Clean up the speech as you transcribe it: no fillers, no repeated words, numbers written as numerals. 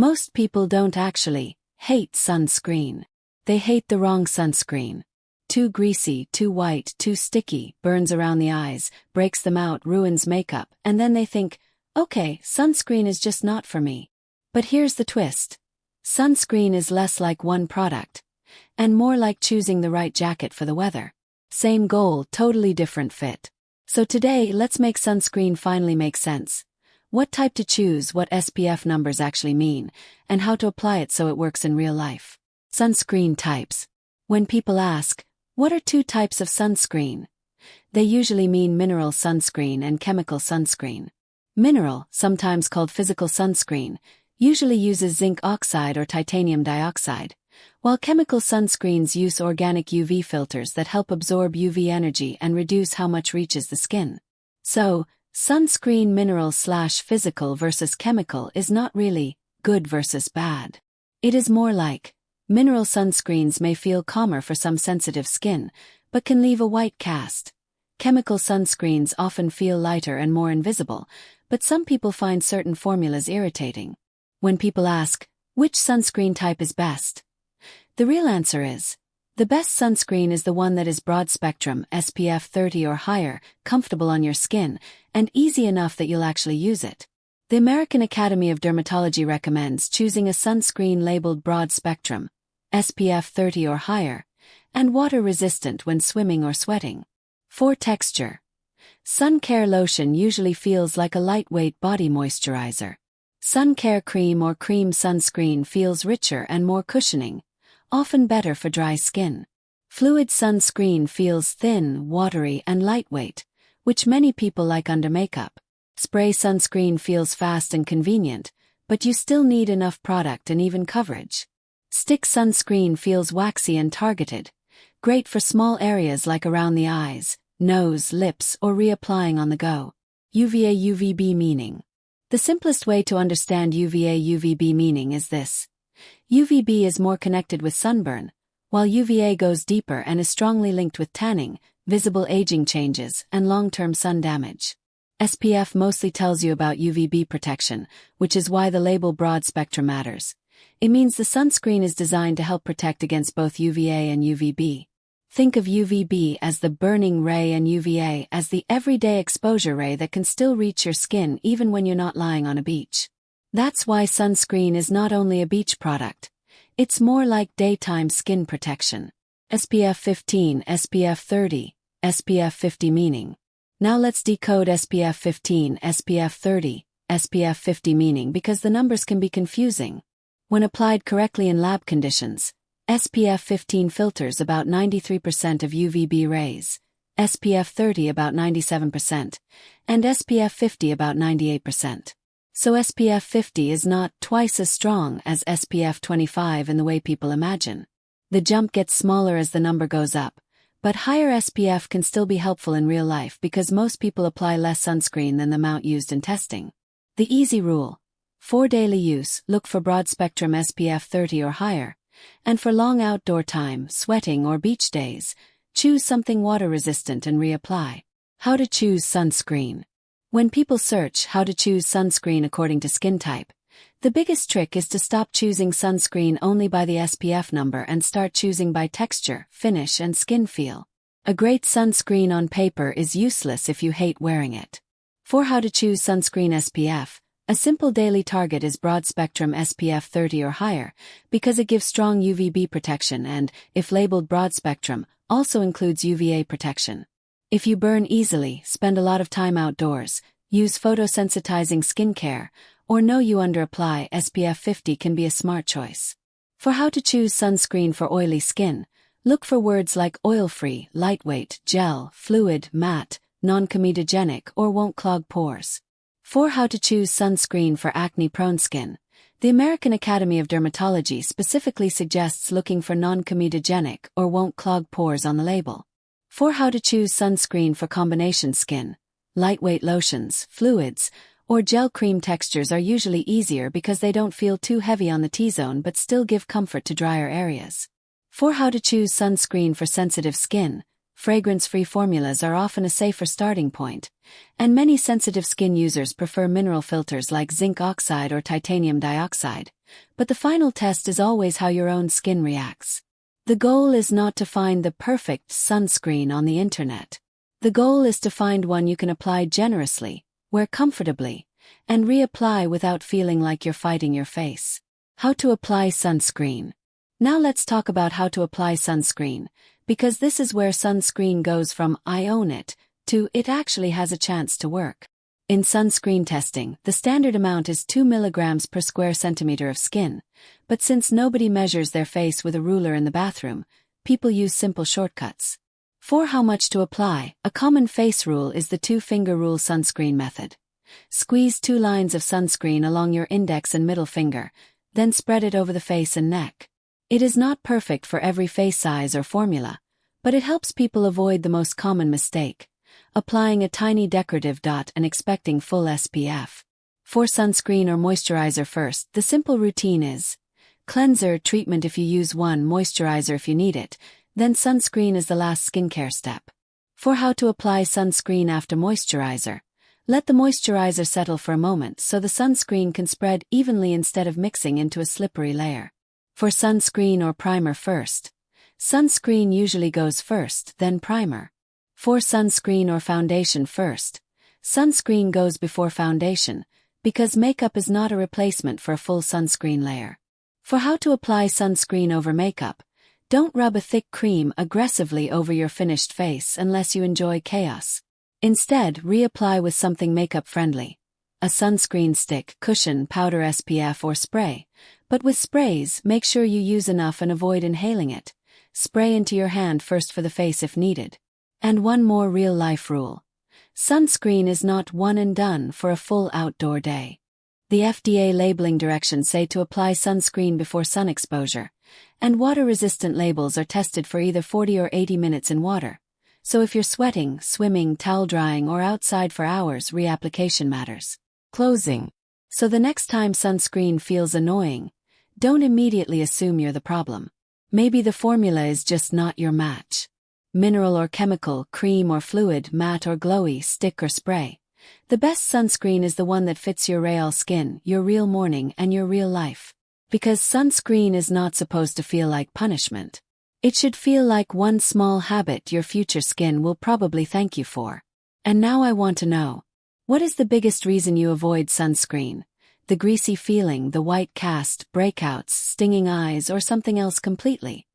Most people don't actually hate sunscreen. They hate the wrong sunscreen. Too greasy, too white, too sticky, burns around the eyes, breaks them out, ruins makeup, and then they think, okay, sunscreen is just not for me. But here's the twist. Sunscreen is less like one product, and more like choosing the right jacket for the weather. Same goal, totally different fit. So today, let's make sunscreen finally make sense. What type to choose, what SPF numbers actually mean, and how to apply it so it works in real life. Sunscreen types. When people ask, what are two types of sunscreen? They usually mean mineral sunscreen and chemical sunscreen. Mineral, sometimes called physical sunscreen, usually uses zinc oxide or titanium dioxide, while chemical sunscreens use organic UV filters that help absorb UV energy and reduce how much reaches the skin. So, sunscreen mineral/physical versus chemical is not really good versus bad. It is more like, mineral sunscreens may feel calmer for some sensitive skin, but can leave a white cast. Chemical sunscreens often feel lighter and more invisible, but some people find certain formulas irritating. When people ask, which sunscreen type is best? The real answer is, the best sunscreen is the one that is broad spectrum, SPF 30 or higher, comfortable on your skin, and easy enough that you'll actually use it. The American Academy of Dermatology recommends choosing a sunscreen labeled broad spectrum, SPF 30 or higher, and water resistant when swimming or sweating. For texture, sun care lotion usually feels like a lightweight body moisturizer. Sun care cream or cream sunscreen feels richer and more cushioning, often better for dry skin. Fluid sunscreen feels thin, watery, and lightweight, which many people like under makeup. Spray sunscreen feels fast and convenient, but you still need enough product and even coverage. Stick sunscreen feels waxy and targeted, great for small areas like around the eyes, nose, lips, or reapplying on the go. UVA/UVB meaning. The simplest way to understand UVA/UVB meaning is this. UVB is more connected with sunburn, while UVA goes deeper and is strongly linked with tanning, visible aging changes, and long-term sun damage. SPF mostly tells you about UVB protection, which is why the label broad spectrum matters. It means the sunscreen is designed to help protect against both UVA and UVB. Think of UVB as the burning ray and UVA as the everyday exposure ray that can still reach your skin even when you're not lying on a beach. That's why sunscreen is not only a beach product. It's more like daytime skin protection. SPF 15, SPF 30, SPF 50 meaning. Now let's decode SPF 15, SPF 30, SPF 50 meaning because the numbers can be confusing. When applied correctly in lab conditions, SPF 15 filters about 93% of UVB rays, SPF 30 about 97%, and SPF 50 about 98%. So SPF 50 is not twice as strong as SPF 25 in the way people imagine. The jump gets smaller as the number goes up, but higher SPF can still be helpful in real life because most people apply less sunscreen than the amount used in testing. The easy rule. For daily use, look for broad-spectrum SPF 30 or higher, and for long outdoor time, sweating or beach days, choose something water-resistant and reapply. How to choose sunscreen. When people search how to choose sunscreen according to skin type, the biggest trick is to stop choosing sunscreen only by the SPF number and start choosing by texture, finish, and skin feel. A great sunscreen on paper is useless if you hate wearing it. For how to choose sunscreen SPF, a simple daily target is broad-spectrum SPF 30 or higher, because it gives strong UVB protection and, if labeled broad-spectrum, also includes UVA protection. If you burn easily, spend a lot of time outdoors, use photosensitizing skincare, or know you underapply, SPF 50 can be a smart choice. For how to choose sunscreen for oily skin, look for words like oil-free, lightweight, gel, fluid, matte, non-comedogenic, or won't clog pores. For how to choose sunscreen for acne-prone skin, the American Academy of Dermatology specifically suggests looking for non-comedogenic or won't clog pores on the label. For how to choose sunscreen for combination skin, lightweight lotions, fluids, or gel cream textures are usually easier because they don't feel too heavy on the T-zone but still give comfort to drier areas. For how to choose sunscreen for sensitive skin, fragrance-free formulas are often a safer starting point, and many sensitive skin users prefer mineral filters like zinc oxide or titanium dioxide, but the final test is always how your own skin reacts. The goal is not to find the perfect sunscreen on the internet. The goal is to find one you can apply generously, wear comfortably, and reapply without feeling like you're fighting your face. How to apply sunscreen. Now let's talk about how to apply sunscreen, because this is where sunscreen goes from "I own it" to "it actually has a chance to work." In sunscreen testing, the standard amount is 2 milligrams per square centimeter of skin, but since nobody measures their face with a ruler in the bathroom, people use simple shortcuts. For how much to apply, a common face rule is the 2-finger rule sunscreen method. Squeeze 2 lines of sunscreen along your index and middle finger, then spread it over the face and neck. It is not perfect for every face size or formula, but it helps people avoid the most common mistake: applying a tiny decorative dot and expecting full SPF. For sunscreen or moisturizer first, the simple routine is cleanser treatment if you use one, moisturizer if you need it, then sunscreen is the last skincare step. For how to apply sunscreen after moisturizer, let the moisturizer settle for a moment so the sunscreen can spread evenly instead of mixing into a slippery layer. For sunscreen or primer first, sunscreen usually goes first, then primer. For sunscreen or foundation first, sunscreen goes before foundation, because makeup is not a replacement for a full sunscreen layer. For how to apply sunscreen over makeup, don't rub a thick cream aggressively over your finished face unless you enjoy chaos. Instead, reapply with something makeup-friendly. A sunscreen stick, cushion, powder, SPF, or spray. But with sprays, make sure you use enough and avoid inhaling it. Spray into your hand first for the face if needed. And one more real-life rule. Sunscreen is not one and done for a full outdoor day. The FDA labeling directions say to apply sunscreen before sun exposure, and water-resistant labels are tested for either 40 or 80 minutes in water. So if you're sweating, swimming, towel drying, or outside for hours, reapplication matters. Closing. So the next time sunscreen feels annoying, don't immediately assume you're the problem. Maybe the formula is just not your match. Mineral or chemical, cream or fluid, matte or glowy, stick or spray. The best sunscreen is the one that fits your real skin, your real morning, and your real life. Because sunscreen is not supposed to feel like punishment. It should feel like one small habit your future skin will probably thank you for. And now I want to know, what is the biggest reason you avoid sunscreen? The greasy feeling, the white cast, breakouts, stinging eyes, or something else completely?